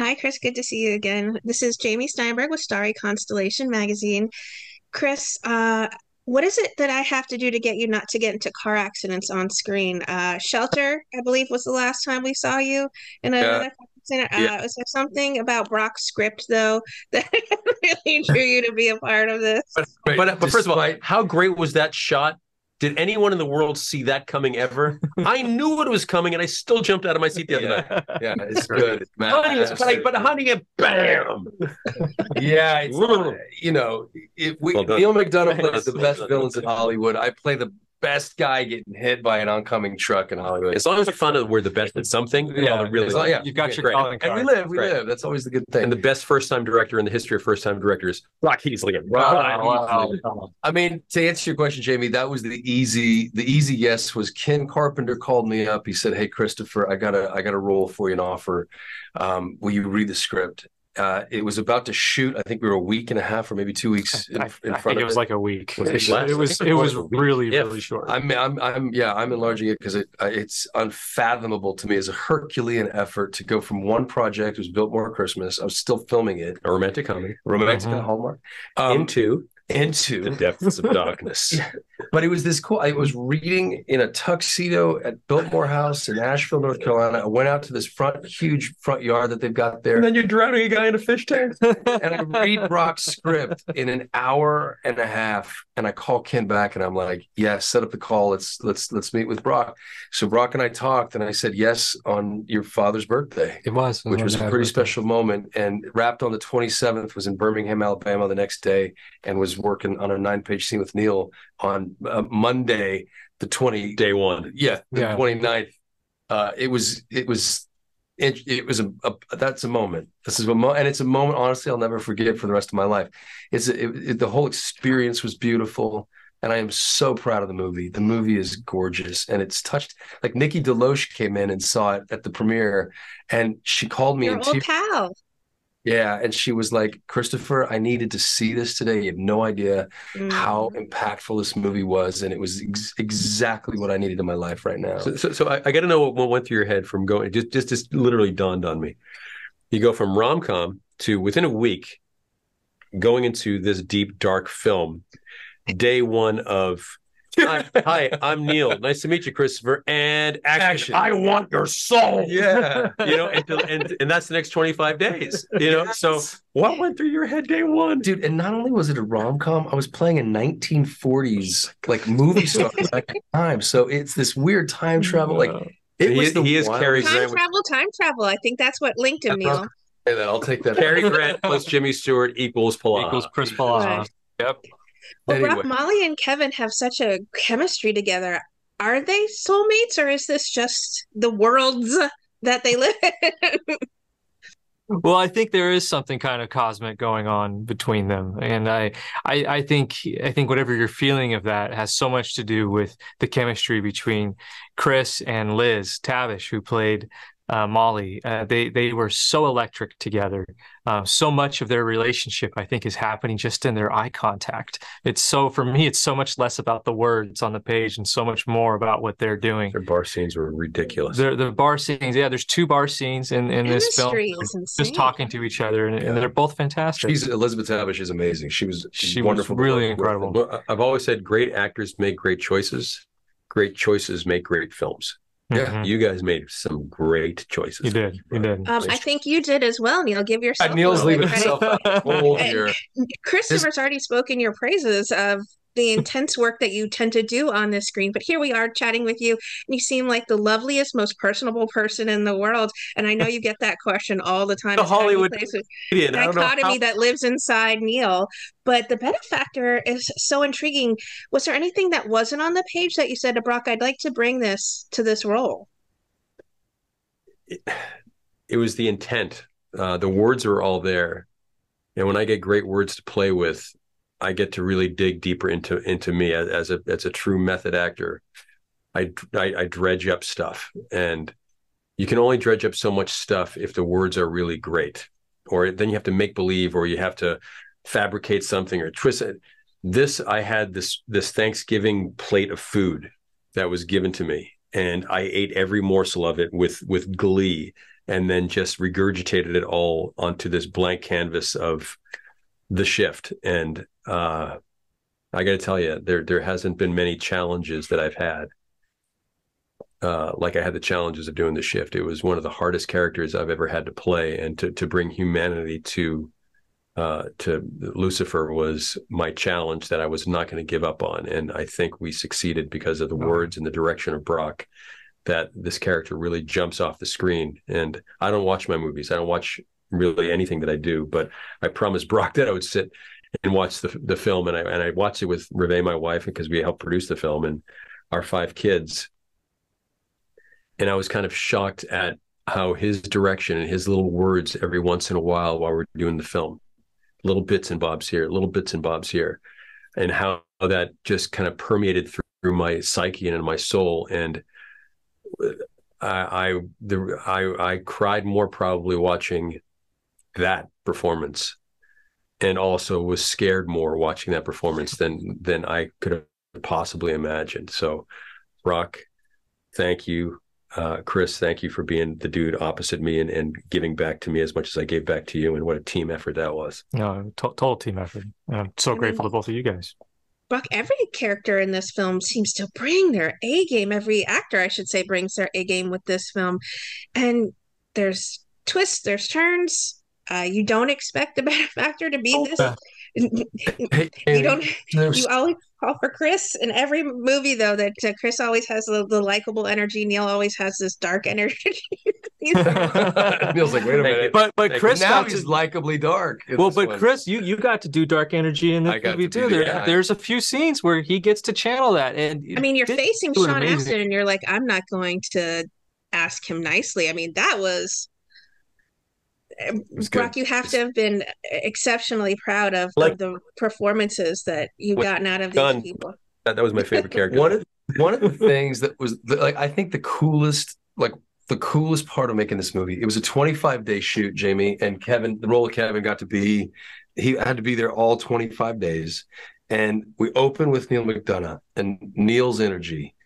Hi, Chris. Good to see you again. This is Jamie Steinberg with Starry Constellation magazine. Chris, what is it that I have to do to get you not to get into car accidents on screen? Shelter, I believe, was the last time we saw you in Yeah, another center. yeah. Was there something about Brock's script, though, that really drew you to be a part of this? But first of all, how great was that shot? Did anyone in the world see that coming ever? I knew it was coming, and I still jumped out of my seat the other night. Yeah, it's good. It's Honey, but honey, and bam! Yeah, it's Well done. Neil McDonough plays the best villains in Hollywood. I play the best guy getting hit by an oncoming truck in Hollywood. As long as we find out we're the best at something, Yeah, You've got your great. calling and card. we live. That's always the good thing. and the best first-time director in the history of first-time directors, Brock Heasley. Wow. I mean, to answer your question, Jamie, that was the easy yes was Ken Carpenter called me up. He said, "Hey, Kristoffer, I got a role for you, an offer. Will you read the script?" It was about to shoot. I think we were a week and a half or maybe 2 weeks in I front think of it was like a week. Was it less? It was really Yeah. really short. I'm enlarging it because it's unfathomable to me as a Herculean effort to go from one project, it was Biltmore Christmas. I was still filming it, A romantic comedy. romantic and Hallmark, um, Into into the depths of darkness. But it was this cool. I was reading in a tuxedo at Biltmore House in Asheville, North Carolina. I went out to this huge front yard that they've got there, And then you're drowning a guy in a fish tank. and I read Brock's script in an hour and a half. And I call Ken back, and I'm like, "Yeah, set up the call. Let's meet with Brock." So Brock and I talked, and I said yes on your father's birthday, It was, which was a pretty special moment. And wrapped on the 27th, was in Birmingham, Alabama the next day, and was working on a 9-page scene with Neil on Monday, the 20 Day one. yeah, the Yeah. 29th. It was that's a moment. This is a moment, and it's a moment, honestly, I'll never forget for the rest of my life. The whole experience was beautiful, and I am so proud of the movie. The movie is gorgeous, and it's touched. Like Nikki DeLoach came in and saw it at the premiere, and she called me Your in old tears. pal. Yeah, and she was like, "Kristoffer, I needed to see this today. You have no idea how Mm. impactful this movie was, and it was exactly what I needed in my life right now." So I got to know what went through your head from going. Just literally dawned on me. You go from rom-com to within a week going into this deep dark film. Day one of hi, I'm Neil. Nice to meet you, Kristoffer. And action. I want your soul. Yeah. And that's the next 25 days. So what went through your head day one? Dude, and not only was it a rom-com, I was playing a 1940s like movie star at the time. So it's this weird time travel. Like He is Cary Grant. Time travel. I think that's what linked him, Neil. I'll take that. Cary Grant plus Jimmy Stewart equals Polaha. Equals Chris Polaha. Right. Yep. Well, Anyway. Brock, Molly and Kevin have such a chemistry together. Are they soulmates, or is this just the worlds that they live in? Well, I think there is something kind of cosmic going on between them, and I think whatever you're feeling of that has so much to do with the chemistry between Chris and Liz Tavish, who played Molly. They were so electric together. So much of their relationship, I think, is happening just in their eye contact. For me, it's so much less about the words on the page and so much more about what they're doing. Their bar scenes were ridiculous. The bar scenes, yeah, there's 2 bar scenes in this film. Chemistry is insane. Just talking to each other, and they're both fantastic. Elizabeth Tavish is amazing. She was wonderful, really incredible. Well, I've always said great actors make great choices. Great choices make great films. Yeah, You guys made some great choices. you did. You did. I think you did as well, Neil. Give yourself Neil's a little leaving bit of credit. himself out And here. Christopher's already spoken your praises of the intense work that you tend to do on this screen, but here we are chatting with you, and you seem like the loveliest, most personable person in the world. And I know you get that question all the time. The It's how you Hollywood place it. comedian. I don't know Dichotomy how- that lives inside Neil. But the benefactor is so intriguing. Was there anything that wasn't on the page that you said to Brock, I'd like to bring this to this role? It was the intent. The words are all there. And when I get great words to play with, I get to really dig deeper into me as a true method actor. I dredge up stuff, and you can only dredge up so much stuff if the words are really great, or then you have to make believe, or you have to fabricate something or twist it. I had this Thanksgiving plate of food that was given to me, and I ate every morsel of it with glee and then just regurgitated it all onto this blank canvas of The Shift. And I got to tell you, there hasn't been many challenges that I've had. Like I had the challenges of doing The Shift. It was one of the hardest characters I've ever had to play, and to bring humanity to Lucifer was my challenge that I was not going to give up on. And I think we succeeded because of the words and the direction of Brock, that this character really jumps off the screen. And I don't watch my movies. I don't watch really anything that I do, but I promised Brock that I would sit and watch the film. And I watched it with Reve, my wife, because we helped produce the film, and our 5 kids. And I was kind of shocked at how his direction and his little words every once in a while we're doing the film, little bits and bobs here, little bits and bobs here, and how that just kind of permeated through my psyche and in my soul. And I cried more probably watching that performance, and also was scared more watching that performance than I could have possibly imagined. So, Brock, thank you. Chris, thank you for being the dude opposite me and giving back to me as much as I gave back to you. And what a team effort that was. No, total team effort. I'm so grateful to both of you guys. Brock, every character in this film seems to bring their A game. Every actor, I should say, brings their A game with this film. And there's twists, there's turns. You don't expect a benefactor to be this. You don't. You always call for Chris in every movie, though. That Chris always has the likable energy. Neil always has this dark energy. Neil's like, wait a minute. But Chris now he's likably dark. Well, but one. Chris, you got to do dark energy in the movie too. There's a few scenes where he gets to channel that, and I mean, you're facing Sean Astin, and you're like, I'm not going to ask him nicely. I mean, that was. Brock, you have to have been exceptionally proud of the performances that you've gotten out of these people. That was my favorite character. One of the things that was I think the coolest part of making this movie, it was a 25-day shoot, Jamie, and Kevin, the role of Kevin he had to be there all 25 days. And we opened with Neal McDonough and Neil's energy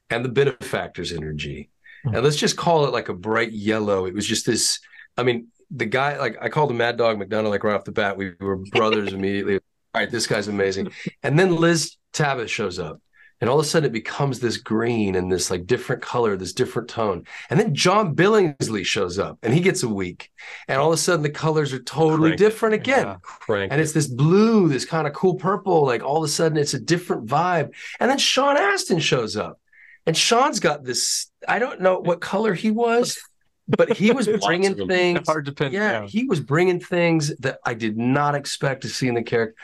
and the benefactor's energy. And let's just call it like a bright yellow. It was just this, I mean, the guy, like I called him Mad Dog McDonough, like right off the bat. We were brothers immediately. All right, this guy's amazing. And then Liz Tabbitt shows up, and all of a sudden it becomes this green and this like different color, this different tone. And then John Billingsley shows up, and he gets a week, and all of a sudden the colors are totally different again. And it's this blue, this kind of cool purple. Like all of a sudden it's a different vibe. And then Sean Astin shows up, and Sean's got this. I don't know what color he was. But he was bringing things. Hard to pin. Yeah, he was bringing things that I did not expect to see in the character.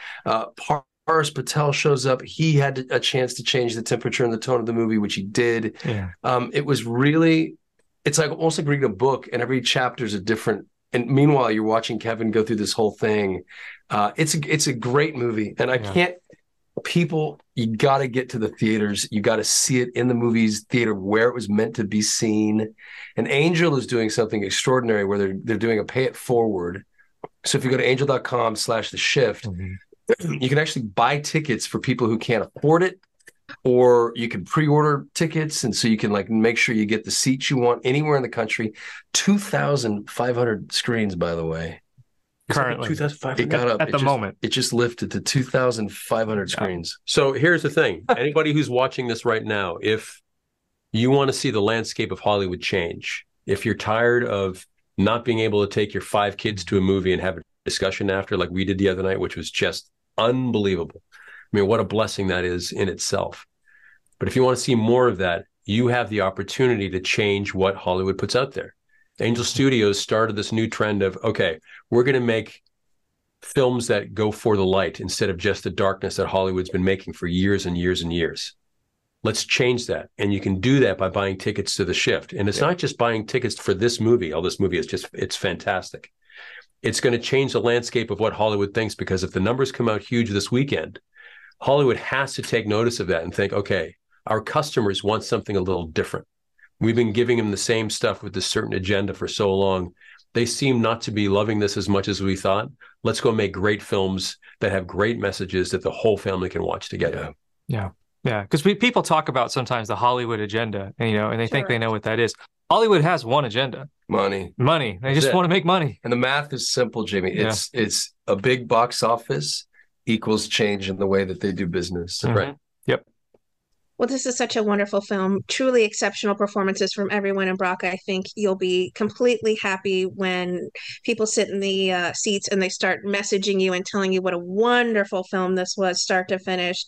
Paras Patel shows up. He had a chance to change the temperature and the tone of the movie, which he did. Yeah. It was really, it's like almost like reading a book, and every chapter is a different. And meanwhile, you're watching Kevin go through this whole thing. It's a great movie, and I can't. People, you got to get to the theaters. You got to see it in the movies theater where it was meant to be seen. And Angel is doing something extraordinary where they're doing a pay it forward. So if you go to angel.com/theshift, you can actually buy tickets for people who can't afford it, or you can pre-order tickets. And so you can like make sure you get the seats you want anywhere in the country. 2,500 screens, by the way. Currently, it got up at the moment. It just lifted to 2,500 screens. So here's the thing: anybody who's watching this right now, if you want to see the landscape of Hollywood change, if you're tired of not being able to take your 5 kids to a movie and have a discussion after, like we did the other night, which was just unbelievable. I mean, what a blessing that is in itself. But if you want to see more of that, you have the opportunity to change what Hollywood puts out there. Angel Studios started this new trend of, okay, we're going to make films that go for the light instead of just the darkness that Hollywood's been making for years and years and years. Let's change that. And you can do that by buying tickets to The Shift. And it's not just buying tickets for this movie. Oh, this movie is it's fantastic. It's going to change the landscape of what Hollywood thinks, because if the numbers come out huge this weekend, Hollywood has to take notice of that and think, okay, our customers want something a little different. We've been giving them the same stuff with this certain agenda for so long. They seem not to be loving this as much as we thought. Let's go make great films that have great messages that the whole family can watch together. Yeah. Because people talk about sometimes the Hollywood agenda, and they think they know what that is. Hollywood has one agenda. Money. Money. They That's just it. want to make money. And the math is simple, Jamie. It's a big box office equals change in the way that they do business. Mhm. Right. Yep. Well, this is such a wonderful film. Truly exceptional performances from everyone in Brock. I think you'll be completely happy when people sit in the seats and they start messaging you and telling you what a wonderful film this was, start to finish.